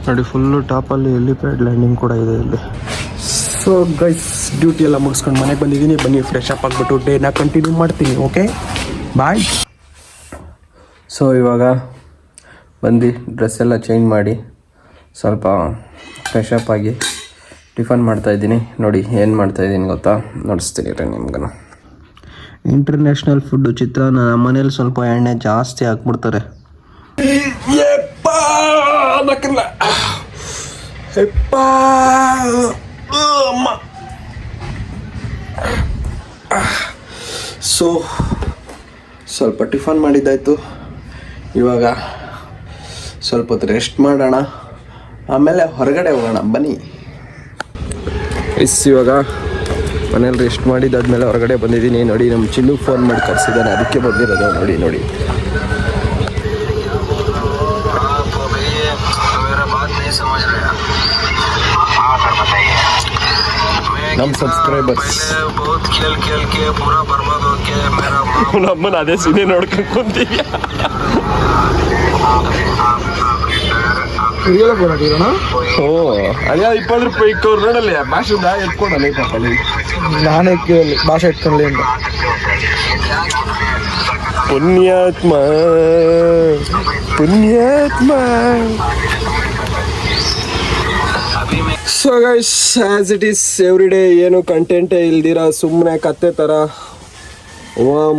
ನೋಡಿ full ಟಾಪಲ್ಲಿ helipad landing ಕೂಡ ಇದೆ ಇಲ್ಲಿ. ಸೊ ಗೈಸ್, ಡ್ಯೂಟಿ ಎಲ್ಲ ಮುಗಿಸ್ಕೊಂಡು ಮನೆಗೆ ಬಂದಿದ್ದೀನಿ. ಬನ್ನಿ ಫ್ರೆಶ್ ಅಪ್ ಆಗಿಬಿಟ್ಟು ಡೇನ ಕಂಟಿನ್ಯೂ ಮಾಡ್ತೀನಿ. Okay bye. ಸೊ ಇವಾಗ ಬಂದು ಡ್ರೆಸ್ ಎಲ್ಲ ಚೇಂಜ್ ಮಾಡಿ ಸ್ವಲ್ಪ ಫ್ರೆಶ್ ಅಪ್ ಆಗಿ ಟಿಫನ್ ಮಾಡ್ತಾಯಿದ್ದೀನಿ. ನೋಡಿ ಏನು ಮಾಡ್ತಾಯಿದ್ದೀನಿ ಗೊತ್ತಾ, ನೋಡಿಸ್ತೀನಿ ರೀ ನಿಮ್ಗೆ. ಇಂಟರ್ನ್ಯಾಷನಲ್ ಫುಡ್ಡು ಚಿತ್ರಾನ್ನ. ನಮ್ಮ ಮನೇಲಿ ಸ್ವಲ್ಪ ಎಣ್ಣೆ ಜಾಸ್ತಿ ಹಾಕ್ಬಿಡ್ತಾರೆ. ಸೊ ಸ್ವಲ್ಪ ಟಿಫನ್ ಮಾಡಿದ್ದಾಯಿತು. ಇವಾಗ ಸ್ವಲ್ಪ ಹೊತ್ತು ರೆಸ್ಟ್ ಮಾಡೋಣ, ಆಮೇಲೆ ಹೊರಗಡೆ ಹೋಗೋಣ ಬನ್ನಿ. ಇವಾಗ ಮನೇಲಿ ರೆಸ್ಟ್ ಮಾಡಿದ್ದಾದ್ಮೇಲೆ ಹೊರಗಡೆ ಬಂದಿದ್ದೀನಿ. ನೋಡಿ ನಮ್ಮ ಚಿನ್ನು ಫೋನ್ ಮಾಡಿ ಕರ್ಸಿದ್ದಾನೆ, ಅದಕ್ಕೆ ಬಂದಿರೋದು. ನೋಡಿ ನಮ್ಮ ಸಬ್ಸ್ಕ್ರೈಬರ್ಸ್ ನಮ್ಮನ್ನ ಅದೇ ಸಿನಿ ನೋಡ್ಕೊಂಡು ಕುಂತೀವಿ. ಓ ಅದೇ 20 ರೂಪಾಯಿ ಇಕ್ಕವ್ರು ನೋಡಲ್ಲ, ಭಾಷೆದ ಎತ್ಕೊಂಡಲ್ಲ ಪಾಪಲ್ಲಿ. ನಾನೇ ಕೇಳಿ ಭಾಷೆ ಇಟ್ಕೊಳ್ಳಿ ಅಂತ. ಪುಣ್ಯಾತ್ಮ ಪುಣ್ಯಾತ್ಮ. So guys, as it is every day ಏನು ಕಂಟೆಂಟೇ ಇಲ್ದಿರ ಸುಮ್ಮನೆ ಕತ್ತೆ ಥರ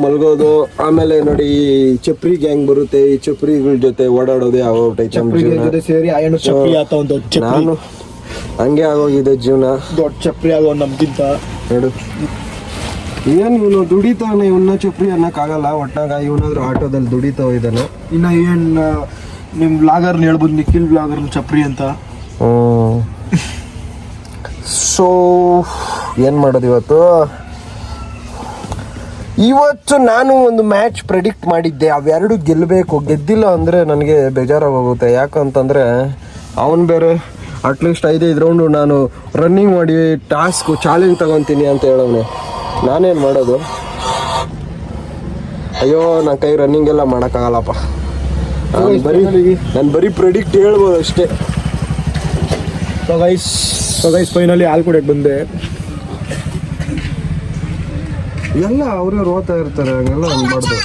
ಮಲ್ಗೋದು. ಆಮೇಲೆ ನೋಡಿ ಚಪ್ರಿ ಗ್ಯಾಂಗ್ ಬರುತ್ತೆ, ಈ ಚಪ್ರಿಗಳ ಜೊತೆ ಓಡಾಡೋದೇ ಆಗೋಗ್ಬಿಟ್ಟೈತೆ. ನಾನು ಹಂಗೆ ಆಗೋಗಿದೆ ಜೀವನ. ದೊಡ್ಡ ಚಪ್ರಿ ಆಗೋ ನಮ್ಗಿಂತ ನೋಡು. ಏನು ಇವನು ದುಡಿತಾನೆ, ಇವನ್ನ ಚಪ್ರಿ ಅನ್ನಕ್ಕಾಗಲ್ಲ. ಒಟ್ಟಾಗ ಇವನಾದ್ರೂ ಆಟೋದಲ್ಲಿ ದುಡಿತಾ ಇದ್ದಾನೆ. ಇನ್ನು ಏನು ನಿಮ್ಮ ಬ್ಲಾಗರ್ನ ಹೇಳ್ಬೋದು, ನಿಖಿಲ್ ಬ್ಲಾಗರ್ನ ಚಪ್ರಿ ಅಂತ. ಸೊ ಏನು ಮಾಡೋದು ಇವತ್ತು ನಾನು ಒಂದು ಮ್ಯಾಚ್ ಪ್ರೆಡಿಕ್ಟ್ ಮಾಡಿದ್ದೆ. ಅವೆರಡು ಗೆಲ್ಲಬೇಕು. ಗೆದ್ದಿಲ್ಲ ಅಂದರೆ ನನಗೆ ಬೇಜಾರಾಗೋಗುತ್ತೆ. ಯಾಕಂತಂದರೆ ಅವನು ಬೇರೆ ಅಟ್ಲೀಸ್ಟ್ 5 ರೌಂಡು ನಾನು ರನ್ನಿಂಗ್ ಮಾಡಿ ಟಾಸ್ಕು ಚಾಲೆಂಜ್ ತಗೊತೀನಿ ಅಂತ ಹೇಳೋನೆ. ನಾನೇನು ಮಾಡೋದು? ಅಯ್ಯೋ, ನನ್ನ ಕೈ ರನ್ನಿಂಗ್ ಎಲ್ಲ ಮಾಡೋಕ್ಕಾಗಲ್ಲಪ್ಪ. ನಾನು ಬರೀ ಪ್ರೆಡಿಕ್ಟ್ ಹೇಳ್ಬೋದು ಅಷ್ಟೇ. ಸೊ ಗೈಸ್ ಫೈನಲಿ ಹಾಲು ಕುಡಿಯಕ್ಕೆ ಬಂದೆ. ಎಲ್ಲ ಅವರೇ ರೋತಾ ಇರ್ತಾರೆ, ಹಂಗೆಲ್ಲ ಅನ್ಬಾರ್ದು.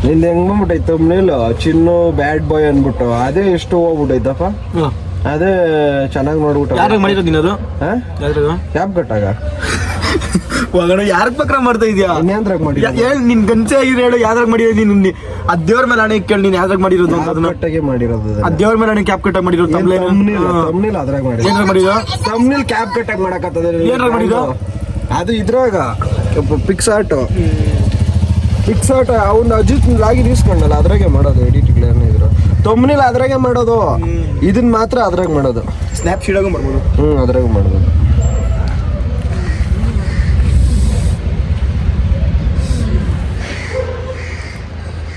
ನಿಂದು ಹೆಂಗ್ ಬಂದ್ಬಿಟ್ಟೈತೆ ತಮ್ಮನೇಲು ಚಿನ್ನು ಬ್ಯಾಡ್ ಬಾಯ್ ಅಂದ್ಬಿಟ್ಟು ಅದೇ ಎಷ್ಟು ಹೋಗ್ಬಿಟ್ಟೈತಪ್ಪ. ಅದೇ ಚೆನ್ನಾಗಿ ನೋಡ್ಬಿಟ್ಟು ಯಾರಿಗೆ ಮಾಡಿರೋದು ನೀನದು? ಕ್ಯಾಬ್ ಕಟ್ಟಾಗ ಯಾರಕ್ ಪಕ್ಕ ಮಾಡ್ತಾ ಇದೀಯಾ? ಇನ್ಯಾದ್ರಾಗ ಮಾಡಿ ಹೇಳಿ, ನಿನ್ ಗಂಚೆ ಆಗಿರೋ ಹೇಳು, ಯಾವ್ದ್ರಾಗ ಮಾಡಿರೋದು ನೀನು? ಅದ್ ದೇವ್ರ ಮೇಲೆ ಹಣೆ ಕೇಳಿ, ನೀನ್ ಯಾವ್ದ್ರಾಗ ಮಾಡಿರೋದು ಅಂತ. ಕಟ್ಟಾಗೆ ಮಾಡಿರೋದು. ಅದ್ ದೇವ್ರ ಮೇಲೆ ಹಣೆ ಕ್ಯಾಬ್ ಕಟ್ಟಾಗ ಮಾಡಿರೋದು. ತಮ್ನಿಲ್ ಅದ್ರಾಗ ಮಾಡಿ. ಏನಾಗ ಮಾಡಿರೋ? ತಮ್ನಿಲ್ ಕ್ಯಾಬ್ ಕಟ್ಟಾಗ ಮಾಡಕತ್ತದ. ಏನಾಗ ಮಾಡಿರೋ? ಅದು ಇದ್ರಾಗ ಪಿಕ್ಸ್ ಆಟೋ ಅವ್ನು ಅಜಿತ್ ಆಗಿ ಇಸ್ಕೊಂಡಲ್ಲ, ಅದ್ರಾಗೆ ಮಾಡೋದು. ಎಡಿಟ್ಗಳೇನು ಇದ್ರು ತೊಮ್ಮನಿಲ್ಲ ಅದ್ರಾಗೆ ಮಾಡೋದು. ಇದನ್ನ ಮಾತ್ರ ಅದ್ರಾಗ ಮಾಡೋದು. ಸ್ನ್ಯಾಪ್ ಶೀಟಾಗೂ ಮಾಡ್ಬೋದು. ಅದ್ರಾಗ ಮಾಡ್ಬೋದು.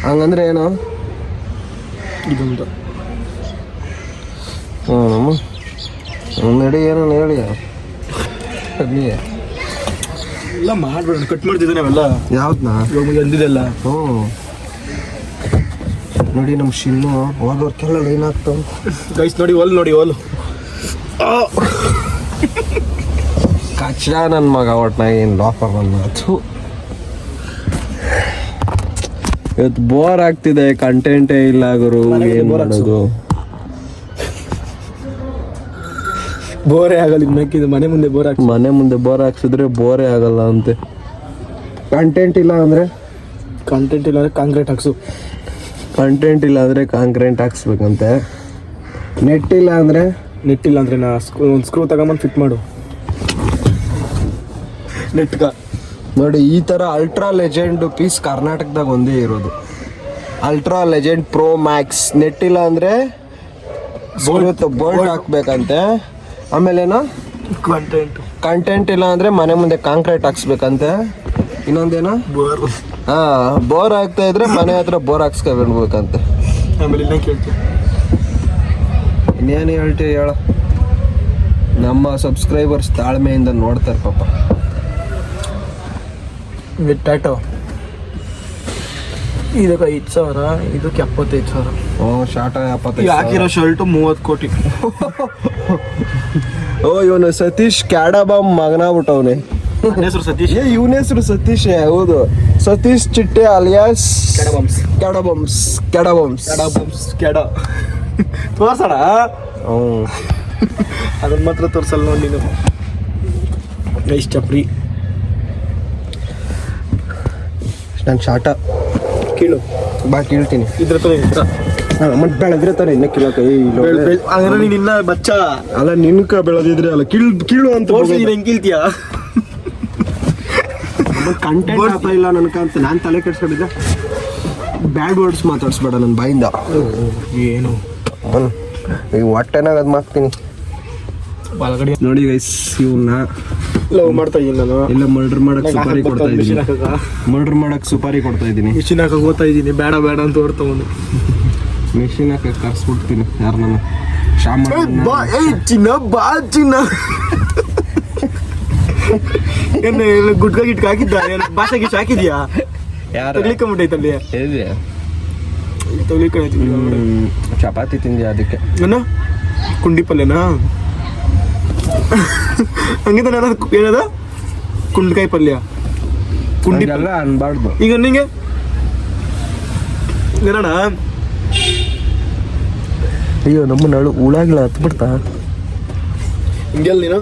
ಹಂಗಂದ್ರೆ ಏನು ಇದಂತ ನಡಿ ಏನೋ ಹೇಳಿ. ಎಲ್ಲ ಮಾಡ್ಬೇಡ, ಕಟ್ ಮಾಡ್ತಿದ್ದಾನೆ ಅವೆಲ್ಲ. ಯಾವ್ದನ್ನ ಅಂದಿದೆಲ್ಲ. ನೋಡಿ ನಮ್ಮ ಶಿನ್ನು ಹೋದವ್ರಿಗೆಲ್ಲ ಲೈನ್ ಆಗ್ತಾವ. ಗೈಸ್ ನೋಡಿ ಓಲ್ ಕಚ್ಚಡ ನನ್ನ ಮಗ. ಒಟ್ನಾಗ ಏನು ಲಾಫರ್ ನನ್ನ ಮಾತು. ಇವತ್ತು ಬೋರ್ ಆಗ್ತಿದೆ, ಕಂಟೆಂಟೇ ಇಲ್ಲ ಗುರು. ಏನು ಮಾಡೋದು? ಬೋರೇ ಆಗಲ್ಲ. ಇನ್ಮೇಕಿದ್ದು ಮನೆ ಮುಂದೆ ಬೋರ್ ಹಾಕ್ಸಿದ್ರೆ ಬೋರೇ ಆಗಲ್ಲ ಅಂತೆ. ಕಂಟೆಂಟ್ ಇಲ್ಲ ಅಂದರೆ ಕಾಂಕ್ರೀಟ್ ಹಾಕ್ಸು. ಕಂಟೆಂಟ್ ಇಲ್ಲ ಅಂದರೆ ಕಾಂಕ್ರೀಟ್ ಹಾಕ್ಸ್ಬೇಕಂತೆ. ನೆಟ್ ಇಲ್ಲ ಅಂದರೆ ನಾ ಒಂದು ಸ್ಕ್ರೂ ತಗೊಂಬಂದು ಫಿಟ್ ಮಾಡು ನೆಟ್ಗ. ನೋಡಿ ಈ ಥರ ಅಲ್ಟ್ರಾ ಲೆಜೆಂಡ್ ಪೀಸ್ ಕರ್ನಾಟಕದಾಗ ಒಂದೇ ಇರೋದು. Ultra legend pro Max. Net ಇಲ್ಲ ಅಂದರೆ ಬೋರ್ಡ್ ಹಾಕ್ಬೇಕಂತೆ. ಆಮೇಲೇನೋ ಕಂಟೆಂಟ್ ಇಲ್ಲ ಅಂದರೆ ಮನೆ ಮುಂದೆ ಕಾಂಕ್ರೀಟ್ ಹಾಕ್ಸ್ಬೇಕಂತೆ. ಇನ್ನೊಂದೇನೋ ಬೋರ್ ಆಗ್ತಾ ಇದ್ರೆ ಮನೆ ಹತ್ರ ಬೋರ್ ಹಾಕ್ಸ್ಕೊಬೇಕಂತೆ. ಆಮೇಲೆ ಕೇಳ್ತೀನಿ ಇನ್ನೇನು ಹೇಳ್ತೀವಿ ಹೇಳ, ನಮ್ಮ ಸಬ್ಸ್ಕ್ರೈಬರ್ಸ್ ತಾಳ್ಮೆಯಿಂದ ನೋಡ್ತಾರೆ ಪಾಪ. ವಿತ್ ಟ್ಯಾಟೋ ಇದಕ್ಕೆ 5,000, ಇದಕ್ಕೆ 75,000. ಶಾರ್ಟ 75,000. ಹಾಕಿರೋ ಶರ್ಟು 30 ಕೋಟಿ. ಇವನು ಸತೀಶ್ ಕ್ಯಾಡಬಾಮ್ ಮಗನಾಗ್ಬಿಟ್ಟವನೆ. ಹೆಸರು ಸತೀಶ್. ಇವನ ಹೆಸರು ಸತೀಶ್. ಹೌದು, ಸತೀಶ್ ಚಿಟ್ಟೆ ಅಲಿಯಾಸ್ ಕ್ಯಾಡಬಾಮ್ಸ್. ತೋರ್ಸಣ. ಅದನ್ನ ಮಾತ್ರ ತೋರ್ಸಲ್ಲ ನೋಡಿ ನೀನು. ಗೈಸ್ ಚಪ್ರಿ ನಾನು ಶಾರ್ಟ ಕೀಳು ಬಾ ಕೀಳ್ತೀನಿ. ಇದ್ರ ಮತ್ತೆ ಬೆಳೆದ್ರೆ ತಾನೆ ಇನ್ನ ಕೀಳಕ. ಅಂದ್ರೆ ನೀನ್ ಇನ್ನ ಬಚ್ಚ ಅಲ್ಲ, ನಿನ್ಕ ಬೆಳೆದಿದ್ರೆ ಅಲ್ಲ ಕೀಳು ಅಂತ ಹೆಂಗ್ ಕೀಳ್ತೀಯ? ಕಂಟೆಂಟ್ ಆಗ್ತಾ ಇಲ್ಲ ನನ್ಕಂತ ನಾನು ತಲೆ ಕೆಡ್ಸ್ಕೊಂಡಿದ್ದೆ. ಬ್ಯಾಡ್ ವರ್ಡ್ಸ್ ಮಾತಾಡ್ಸ್ಬೇಡ ನನ್ನ ಬಾಯಿಂದ. ಏನು ಈಗ ಹೊಟ್ಟೆನಾಗ ಅದು ಮಾಡ್ತೀನಿ ಒಳಗಡೆ ನೋಡಿ ಗೈಸ್. ಇವನ್ನ ಲವ್ ಮಾಡ್ತಾ ಇದೀನಿ ನಾನು. ಇಲ್ಲ ಮರ್ಡರ್ ಮಾಡಕ್ ಸುಪಾರಿ ಕೊಡ್ತಾ ಇದ್ದೀನಿ. ಮರ್ಡರ್ ಮಾಡಕ್ ಸುಪಾರಿ ಕೊಡ್ತಾ ಇದ್ದೀನಿ. ಮಿಷಿನ್ ಹಾಕಕ್ ಹೋಗ್ತಾ ಇದ್ದೀನಿ. ಬೇಡ ಬೇಡ ಅಂತ ಹೊರ್ತವನು. ಮಿಷಿನ್ ಹಾಕಕ್ ಕರ್ಸ್ಬಿಡ್ತೀನಿ ಯಾರು ನಾನು. ಚಿನ್ನ ಬಾ ಚಿನ್ನ. ಏನು ಗುಡ್ಕ ಗಿಟ್ಕ ಹಾಕಿದ್ದ? ಭಾಷೆ ಗಿಟ್ ಹಾಕಿದ್ಯಾ? ತಗ್ಲಿಕೊಂಬಿಟ್ಟೈತಲ್ಲಿ. ಚಪಾತಿ ತಿಂದ್ಯಾ? ಅದಕ್ಕೆ ಏನ ಕುಂಡಿ ಪಲ್ಯನಾ? ಹಂಗಿದ ಏನದ ಕುಂಡ್ಕಾಯಿ ಪಲ್ಯ? ಕುಂಡಿ ಎಲ್ಲ ಅನ್ಬಾರ್ದು. ಈಗ ನಿಂಗೆ ಏನಣ್ಣ? ಅಯ್ಯೋ ನಮ್ಮ ನಳು ಉಳಾಗಿಲ್ಲ ಹತ್ಬಿಡ್ತಾ ಹಿಂಗೆಲ್ಲ ನೀನು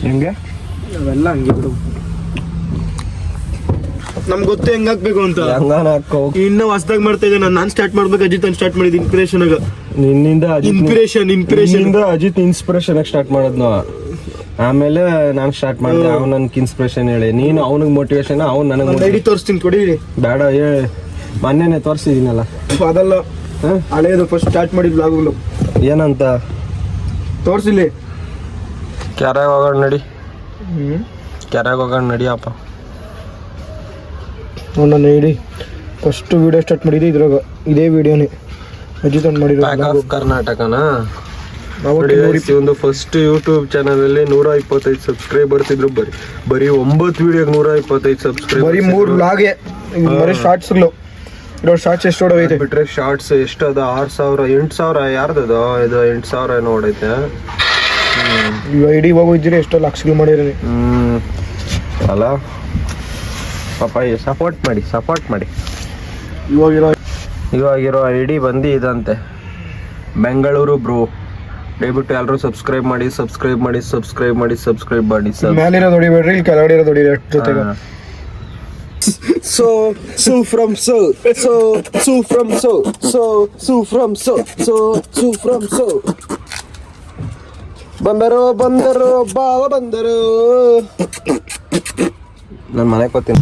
ಹೆಂಗೆ? ಅವೆಲ್ಲ ಹಂಗೆ ಬಿಡು. ನಮ್ಗೆ ಗೊತ್ತು ಹೆಂಗ್ ಹಾಕ್ಬೇಕು ಅಂತ. ಇನ್ನು ಹೊಸದಾಗಿ ಮಾಡ್ತಾ ಇದ್ದೆ ನಾನು ಸ್ಟಾರ್ಟ್ ಮಾಡ್ಬೇಕು. ಅಜಿತ್ ನಾನು ಸ್ಟಾರ್ಟ್ ಮಾಡಿದ್ ಇನ್ಸ್ಪಿರೇಷನ್ ಆಗ. ನಿನ್ನಿಂದ ಇನ್ಸ್ಪಿರೇಷನ್ ಅಜಿತ್ ಇನ್ಸ್ಪಿರೇಷನ್ ಆಗಿ ಸ್ಟಾರ್ಟ್ ಮಾಡೋದ್ನು. ಆಮೇಲೆ ನಾನು ಸ್ಟಾರ್ಟ್ ಮಾಡಿದೆ. ಅವ್ನು ನನ್ಗೆ ಇನ್ಸ್ಪಿರೇಷನ್ ಹೇಳಿ, ನೀನು ಅವನಿಗೆ ಮೋಟಿವೇಶನ್, ಅವ್ನು ನನಗೆ ಐಡಿ ತೋರಿಸ್ತೀನಿ ಕೊಡಿ. ಬೇಡ, ಮೊನ್ನೆನೆ ತೋರಿಸಿದ್ದೀನಲ್ಲ. ಅದಲ್ಲ ಹಳೇದು ಫಸ್ಟ್ ಸ್ಟಾರ್ಟ್ ಮಾಡಿದ್ ಬ್ಲಾಗ್ಗಳು. ಏನಂತ ತೋರಿಸಿಲಿ. ಕ್ಯಾರಾಗ ಹೋಗೋಣ ನಡಿ. ಕ್ಯಾರಾಗ ಹೋಗೋಣ ನಡಿಯಪ್ಪ. ನನ್ನ ಐಡಿ ಫಸ್ಟ್ ವಿಡಿಯೋ ಸ್ಟಾರ್ಟ್ ಮಾಡಿದ್ದೆ ಇದ್ರಾಗ. ಇದೇ ವಿಡಿಯೋನೇ ಅಜಿತ್ ಒಂದು ಮಾಡಿರೋ ಕರ್ನಾಟಕನಾ. ಒಂದು ಫಸ್ಟ್ ಯೂಟ್ಯೂಬ್ ಚಾನಲ್ ಅಲ್ಲಿ 125 ಸಬ್ಸ್ಕ್ರೈಬರ್ಸ್ ಇದ್ರು. ಬರೀ 9 ವಿಡಿಯೋಗೆ 125 ಸಬ್ಸ್ಕ್ರೈಬರ್. ಬರೀ 3 ಬ್ಲಾಗ್ ಬರೀ ಶಾರ್ಟ್ಸ್ಗಳು. ಶಾರ್ಟ್ಸ್ ಎಷ್ಟು ಹೊಡೋದೈತೆ ಬಿಟ್ರೆ ಶಾರ್ಟ್ಸ್ ಎಷ್ಟದ? 6,000 8,000 ಯಾರ್ದದ ಇದು? 8,000 ನೋಡೈತೆ. ಐಡಿ ಹೋಗಿದ್ರೆ ಎಷ್ಟೋ ಲಕ್ಷಗಳು ಮಾಡಿರಿ. ಅಲ್ಲ ಪಾಪ, ಸಪೋರ್ಟ್ ಮಾಡಿ. ಇವಾಗಿರೋ ಐಡಿ ಬಂದು ಇದಂತೆ, ಬೆಂಗಳೂರು ಬ್ರೋ. ದಯವಿಟ್ಟು ಎಲ್ಲರೂ ಸಬ್ಸ್ಕ್ರೈಬ್ ಮಾಡಿ. ಮೇಲಿರೋ ಹೊಡಿಬೇಡ್ರಿ, ಇಲ್ಲಿ ಕೆಳಗಡೆ ಇರೋದು ಹೊಡಿರಿ ಜೊತೆಗೆ. So from ಬಂದರು ಬಾವ ಬಂದರು. ನಾನು ಮನೆಗೆ ಹೋಗ್ತೀನಿ.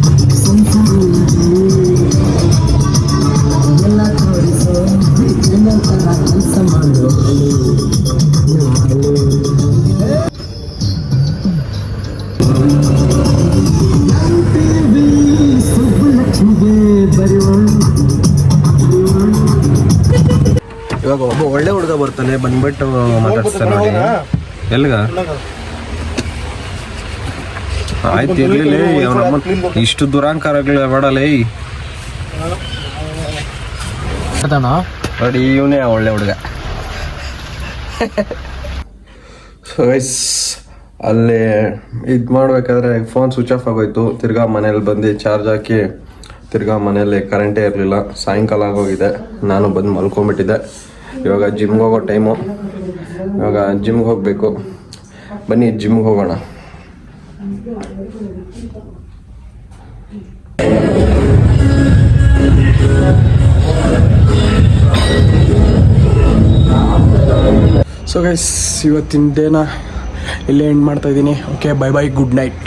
ಇವಾಗ ಒಬ್ಬ ಒಳ್ಳೆ ಹುಡುಗ ಬರ್ತಾನೆ, ಬಂದ್ಬಿಟ್ಟು ಮಾತಾಡ್ತಾನೆ. ಎಲ್ಗ ಆಯ್ತು ಇರ್ಲಿಲ್ಲ. ಅವನಮ್ಮ ಇಷ್ಟು ದುರಾಂಕಾರಗಳು ಬೇಡಲೇ. ನೋಡಿ ಇವನೇ ಒಳ್ಳೆ ಹುಡುಗ. ಅಲ್ಲಿ ಇದು ಮಾಡ್ಬೇಕಾದ್ರೆ ಫೋನ್ ಸ್ವಿಚ್ ಆಫ್ ಆಗೋಯ್ತು. ತಿರ್ಗಾ ಮನೇಲಿ ಬಂದು ಚಾರ್ಜ್ ಹಾಕಿ ತಿರ್ಗಾ ಮನೇಲಿ ಕರೆಂಟೇ ಇರಲಿಲ್ಲ. ಸಾಯಂಕಾಲ ಆಗೋಗಿದೆ. ನಾನು ಬಂದು ಮಲ್ಕೊಂಬಿಟ್ಟಿದ್ದೆ. ಇವಾಗ ಜಿಮ್ಗೆ ಹೋಗೋ ಟೈಮು. ಇವಾಗ ಜಿಮ್ಗೆ ಹೋಗಬೇಕು. ಬನ್ನಿ ಜಿಮ್ಗೆ ಹೋಗೋಣ. ಸೊ ಗೈಸ್, ಇವತ್ತಿನ ಡೇನ ಇಲ್ಲೇ ಎಂಡ್ ಮಾಡ್ತಾ ಇದ್ದೀನಿ. Okay, bye good night.